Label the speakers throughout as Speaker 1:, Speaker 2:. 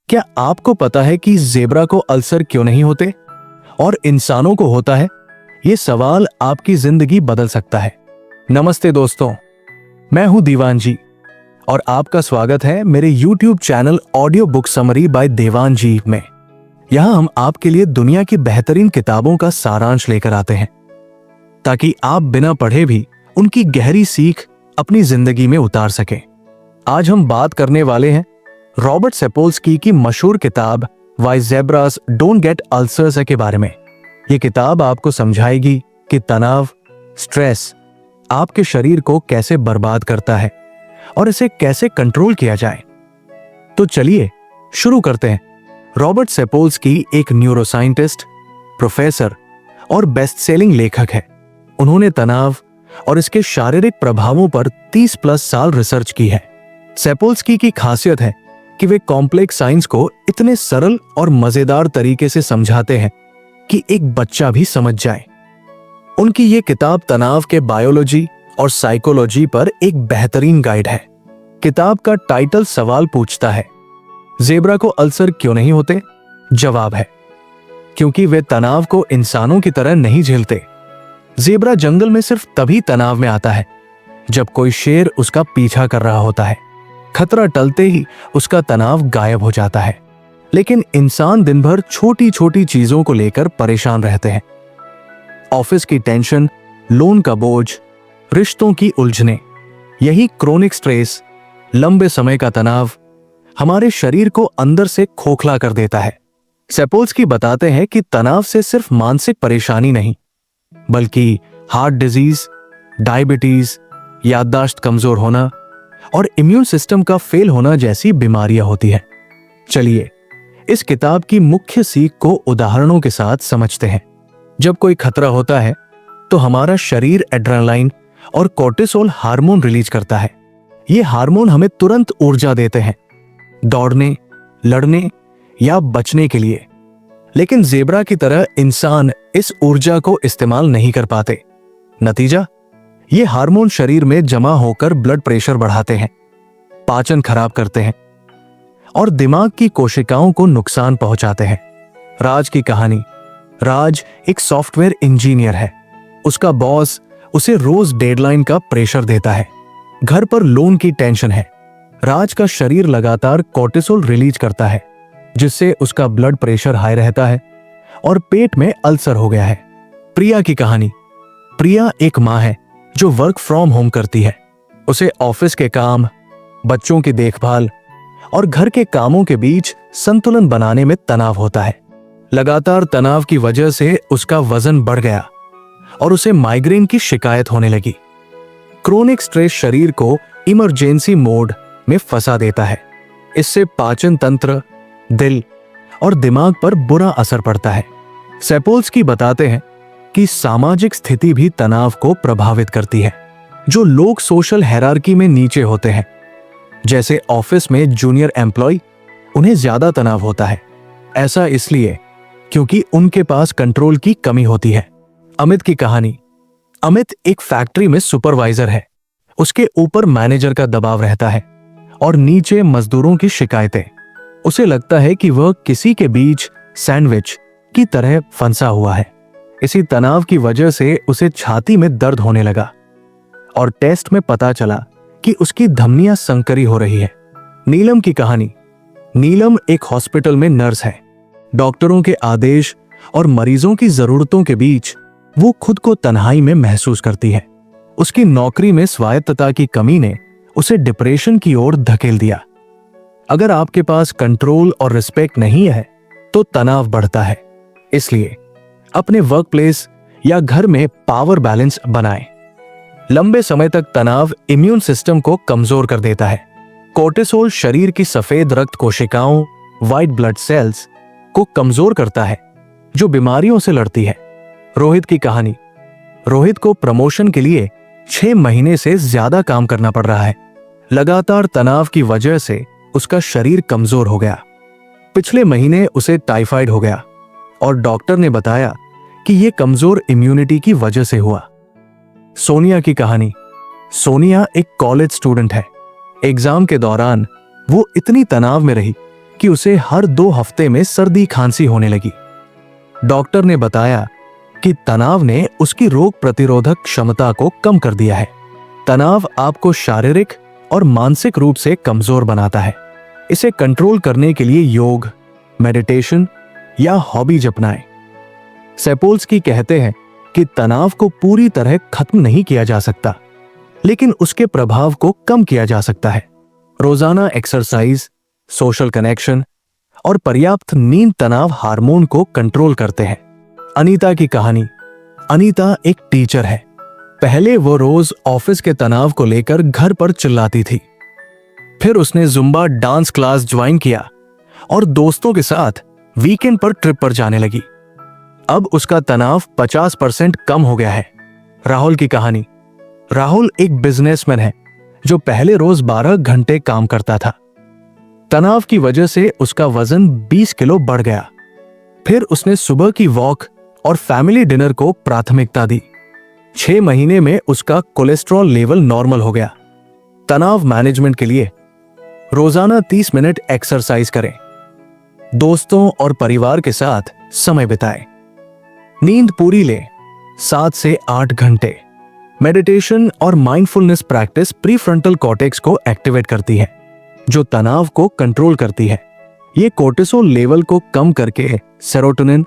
Speaker 1: क्या आपको पता है कि ज़ेब्रा को अल्सर क्यों नहीं होते और इंसानों को होता है? ये सवाल आपकी जिंदगी बदल सकता है। नमस्ते दोस्तों, मैं हूं दीवान जी और आपका स्वागत है मेरे YouTube channel audio book summary by Dewan ji में। यहां हम आपके लिए दुनिया की बेहतरीन किताबों का सारांश लेकर आते हैं ताकि आप बिना पढ़े भी उनकी गहरी सीख अपनी जिंदगी में उतार सकें। आज हम बात करने वाले हैं रॉबर्ट सपोल्स्की की मशहूर किताब why zebras don't get ulcers के बारे में। यह किताब आपको समझाएगी कि तनाव, स्ट्रेस आपके शरीर को कैसे बर्बाद करता है और इसे कैसे कंट्रोल किया जाए। तो चलिए शुरू करते हैं। रॉबर्ट सपोल्स्की एक न्यूरोसाइंटिस्ट, प्रोफेसर और बेस्ट सेलिंग लेखक है। उन्होंने तनाव और इसके शारीरिक प्रभावों पर 30+ साल रिसर्च की है। सपोल्स्की की खासियत है कि वे कॉम्प्लेक्स साइंस को इतने सरल और मजेदार तरीके से समझाते हैं कि एक बच्चा भी समझ जाए। उनकी ये किताब तनाव के बायोलॉजी और साइकोलॉजी पर एक बेहतरीन गाइड है। किताब का टाइटल सवाल पूछता है, ज़ेब्रा को अल्सर क्यों नहीं होते? जवाब है, क्योंकि वे तनाव को इंसानों की तरह नहीं झेलते। ज़ेब्रा जंगल में सिर्फ तभी तनाव में आता है जब कोई शेर उसका पीछा कर रहा होता है। खतरा टलते ही उसका तनाव गायब हो जाता है। लेकिन इंसान दिन भर छोटी छोटी चीजों को लेकर परेशान रहते हैं। ऑफिस की टेंशन, लोन का बोझ, रिश्तों की उलझने, यही क्रोनिक स्ट्रेस, लंबे समय का तनाव हमारे शरीर को अंदर से खोखला कर देता है। सपोल्स्की बताते हैं कि तनाव से सिर्फ मानसिक परेशानी नहीं, बल्कि हार्ट डिजीज, डायबिटीज, याददाश्त कमजोर होना और इम्यून सिस्टम का फेल होना जैसी बीमारियां होती हैं। चलिए इस किताब की मुख्य सीख को उदाहरणों के साथ समझते हैं। जब कोई खतरा होता है तो हमारा शरीर एड्रेनालाइन और कोर्टिसोल हार्मोन रिलीज करता है। ये हार्मोन हमें तुरंत ऊर्जा देते हैं, दौड़ने, लड़ने या बचने के लिए। लेकिन ज़ेब्रा की तरह इंसान इस ऊर्जा को इस्तेमाल नहीं कर पाते। नतीजा, ये हार्मोन शरीर में जमा होकर ब्लड प्रेशर बढ़ाते हैं, पाचन खराब करते हैं और दिमाग की कोशिकाओं को नुकसान पहुंचाते हैं। राज की कहानी। राज एक सॉफ्टवेयर इंजीनियर है। उसका बॉस उसे रोज डेडलाइन का प्रेशर देता है। घर पर लोन की टेंशन है। राज का शरीर लगातार कोर्टिसोल रिलीज करता है, जिससे उसका ब्लड प्रेशर हाई रहता है और पेट में अल्सर हो गया है। प्रिया की कहानी। प्रिया एक माँ है जो वर्क फ्रॉम होम करती है। उसे ऑफिस के काम, बच्चों की देखभाल और घर के कामों के बीच संतुलन बनाने में तनाव होता है। लगातार तनाव की वजह से उसका वजन बढ़ गया और उसे माइग्रेन की शिकायत होने लगी। क्रोनिक स्ट्रेस शरीर को इमरजेंसी मोड में फंसा देता है। इससे पाचन तंत्र, दिल और दिमाग पर बुरा असर पड़ता है। सपोल्स्की बताते हैं कि सामाजिक स्थिति भी तनाव को प्रभावित करती है। जो लोग सोशल हायरार्की में नीचे होते हैं, जैसे ऑफिस में जूनियर एम्प्लॉय, उन्हें ज्यादा तनाव होता है। ऐसा इसलिए क्योंकि उनके पास कंट्रोल की कमी होती है। अमित की कहानी। अमित एक फैक्ट्री में सुपरवाइजर है। उसके ऊपर मैनेजर का दबाव रहता है और नीचे मजदूरों की शिकायतें। उसे लगता है कि वह किसी के बीच सैंडविच की तरह फंसा हुआ है। इसी तनाव की वजह से उसे छाती में दर्द होने लगा और टेस्ट में पता चला कि उसकी धमनियां संकरी हो रही है। नीलम की कहानी। नीलम एक हॉस्पिटल में नर्स है। डॉक्टरों के आदेश और मरीजों की जरूरतों के बीच वो खुद को तन्हाई में महसूस करती है। उसकी नौकरी में स्वायत्तता की कमी ने उसे डिप्रेशन की ओर धकेल दिया। अगर आपके पास कंट्रोल और रिस्पेक्ट नहीं है तो तनाव बढ़ता है। इसलिए अपने वर्क प्लेस या घर में पावर बैलेंस बनाएं। लंबे समय तक तनाव इम्यून सिस्टम को कमजोर कर देता है। कोर्टिसोल शरीर की सफेद रक्त कोशिकाओं, व्हाइट ब्लड सेल्स को कमजोर करता है, जो बीमारियों से लड़ती है। रोहित की कहानी। रोहित को प्रमोशन के लिए 6 महीने से ज्यादा काम करना पड़ रहा है। लगातार तनाव की वजह से उसका शरीर कमजोर हो गया। पिछले महीने उसे टाइफाइड हो गया और डॉक्टर ने बताया कि यह कमजोर इम्यूनिटी की वजह से हुआ। सोनिया की कहानी। सोनिया एक कॉलेज स्टूडेंट है। एग्जाम के दौरान वो इतनी तनाव में रही कि उसे हर 2 हफ्ते में सर्दी खांसी होने लगी। डॉक्टर ने बताया कि तनाव ने उसकी रोग प्रतिरोधक क्षमता को कम कर दिया है। तनाव आपको शारीरिक और मानसिक रूप से कमजोर बनाता है। इसे कंट्रोल करने के लिए योग, मेडिटेशन या हॉबीज अपनाएं। सैपोल्स्की कहते हैं कि तनाव को पूरी तरह खत्म नहीं किया जा सकता, लेकिन उसके प्रभाव को कम किया जा सकता है। रोजाना एक्सरसाइज, सोशल कनेक्शन और पर्याप्त नींद तनाव हार्मोन को कंट्रोल करते हैं। अनीता की कहानी। अनीता एक टीचर है। पहले वो रोज ऑफिस के तनाव को लेकर घर पर चिल्लाती थी। फिर उसने जुम्बा डांस क्लास ज्वाइन किया और दोस्तों के साथ वीकेंड पर ट्रिप पर जाने लगी। अब उसका तनाव 50% कम हो गया है। राहुल की कहानी। राहुल एक बिजनेसमैन है जो पहले रोज 12 घंटे काम करता था। तनाव की वजह से उसका वजन 20 किलो बढ़ गया। फिर उसने सुबह की वॉक और फैमिली डिनर को प्राथमिकता दी। 6 महीने में उसका कोलेस्ट्रॉल लेवल नॉर्मल हो गया। तनाव मैनेजमेंट के लिए रोजाना 30 मिनट एक्सरसाइज करें। दोस्तों और परिवार के साथ समय बिताएं। नींद पूरी लें, 7 से 8 घंटे। मेडिटेशन और माइंडफुलनेस प्रैक्टिस प्रीफ्रंटल कॉर्टेक्स को एक्टिवेट करती है, जो तनाव को कंट्रोल करती है। ये कोर्टिसोल लेवल को कम करके सेरोटोनिन,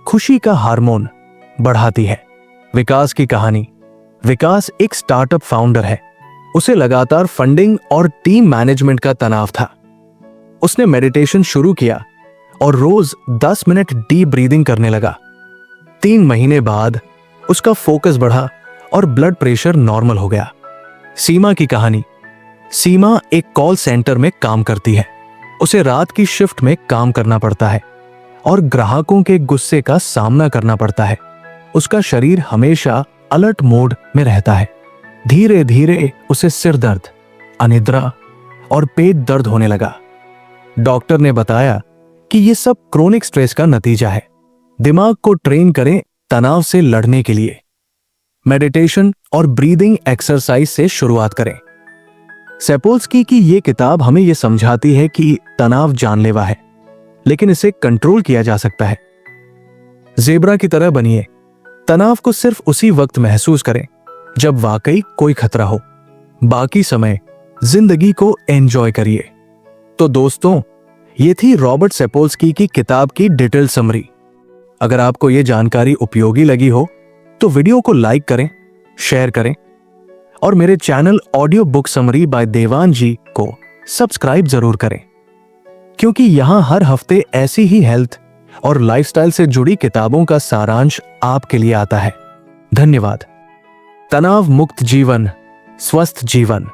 Speaker 1: खुशी का हार्मोन, बढ़ाती है। विकास की कहानी। विकास एक स्टार्टअप फाउंडर है। उसे लगातार फंडिंग और टीम मैनेजमेंट का तनाव था। उसने मेडिटेशन शुरू किया और रोज 10 मिनट डीप ब्रीदिंग करने लगा। 3 महीने बाद उसका फोकस बढ़ा और ब्लड प्रेशर नॉर्मल हो गया। सीमा की कहानी। सीमा एक कॉल सेंटर में काम करती है। उसे रात की शिफ्ट में काम करना पड़ता है और ग्राहकों के गुस्से का सामना करना पड़ता है। उसका शरीर हमेशा अलर्ट मोड में रहता है। धीरे धीरे उसे सिर दर्द, अनिद्रा और पेट दर्द होने लगा। डॉक्टर ने बताया कि यह सब क्रोनिक स्ट्रेस का नतीजा है। दिमाग को ट्रेन करें तनाव से लड़ने के लिए। मेडिटेशन और ब्रीदिंग एक्सरसाइज से शुरुआत करें। सैपोल्स्की की यह किताब हमें यह समझाती है कि तनाव जानलेवा है, लेकिन इसे कंट्रोल किया जा सकता है। ज़ेब्रा की तरह बनिए। तनाव को सिर्फ उसी वक्त महसूस करें जब वाकई कोई खतरा हो। बाकी समय जिंदगी को एंजॉय करिए। तो दोस्तों, ये थी रॉबर्ट सैपोल्स्की की किताब की डिटेल समरी। अगर आपको यह जानकारी उपयोगी लगी हो तो वीडियो को लाइक करें, शेयर करें और मेरे channel audio book summary by Dewan ji को सब्सक्राइब जरूर करें, क्योंकि यहां हर हफ्ते ऐसी ही हेल्थ और लाइफस्टाइल से जुड़ी किताबों का सारांश आपके लिए आता है। धन्यवाद। तनाव मुक्त जीवन, स्वस्थ जीवन।